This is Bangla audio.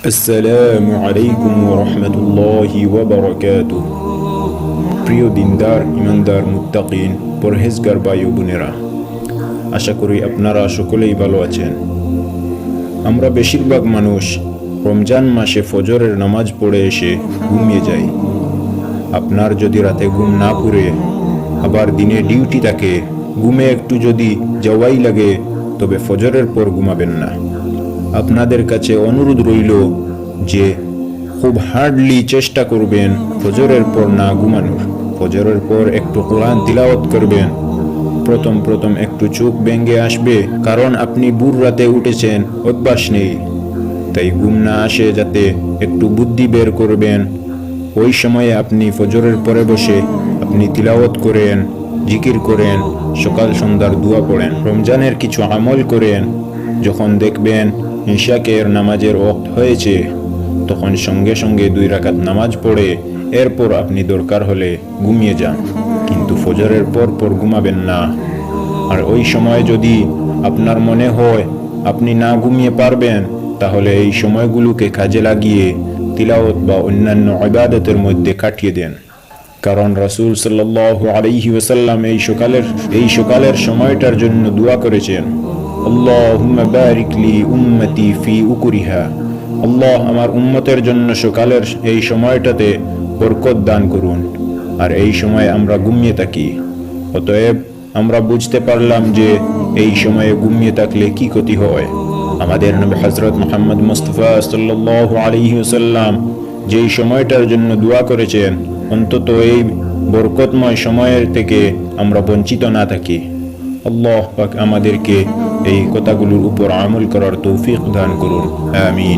আসসালামু আলাইকুম ওয়া রাহমাতুল্লাহি ওয়া বারাকাতুহু। প্রিয় দিনদার, ইমানদার, মুত্তাকিন, পরহেজগার ভাই ও বোনেরা, আশা করি আপনারা সকলেই ভালো আছেন। আমরা বেশিরভাগ মানুষ রমজান মাসে ফজরের নামাজ পড়ে এসে ঘুমিয়ে যাই। আপনার যদি রাতে ঘুম না পুরে আবার দিনে ডিউটি থাকে, ঘুমে একটু যদি যাওয়াই লাগে, তবে ফজরের পর ঘুমাবেন না। আপনাদের কাছে অনুরোধ রইল যে খুব হার্ডলি চেষ্টা করবেন ফজরের পর না ঘুমানোর। ফজরের পর একটু কোরআন তিলাওয়াত করবেন। প্রথম একটু চোখ ভেঙে আসবে, কারণ আপনি ভোর রাতে উঠেছেন, অভ্যাস নেই। তাই ঘুম না আসে যাতে একটু বুদ্ধি বের করবেন। ওই সময়ে আপনি ফজরের পরে বসে আপনি তিলাওয়াত করেন, জিকির করেন, সকাল সন্ধ্যার দোয়া পড়েন, রমজানের কিছু আমল করেন। যখন দেখবেন ইশাকের নামাজের ওয়াক্ত হয়েছে, তখন সঙ্গে সঙ্গে 2 রাকাত নামাজ পড়ে এরপর আপনি দরকার হলে ঘুমিয়ে যান, কিন্তু ফজরের পর ঘুমাবেন না। আর ওই সময় যদি আপনার মনে হয় আপনি না ঘুমিয়ে পারবেন, তাহলে এই সময়গুলোকে কাজে লাগিয়ে তিলাওয়াত বা অন্যান্য ইবাদতের মধ্যে কাটিয়ে দেন। কারণ রাসূল সাল্লাল্লাহু আলাইহি ওয়াসাল্লাম এই সকালের সময়টার জন্য দোয়া করেছেন, আল্লাহুম্মা বারিক লি উম্মতি ফি উকুরিহা। আল্লাহ আমার উম্মতের জন্য সকালের এই সময়টাতে বরকত দান করুন। আর এই সময় আমরা ঘুমিয়ে থাকি। অতএব আমরা বুঝতে পারলাম যে এই সময়ে ঘুমিয়ে থাকলে কি ক্ষতি হয়। আমাদের নবী হযরত মুহাম্মদ মুস্তাফা সাল্লাল্লাহু আলাইহি ওয়াসাল্লাম যেই সময়টার জন্য দোয়া করেছেন, অন্তত এই বরকতময় সময়ের থেকে আমরা বঞ্চিত না থাকি। আল্লাহ পাক আমাদেরকে এই কথাগুলোর উপর আমল করার তৌফিক দান করুন। আমিন।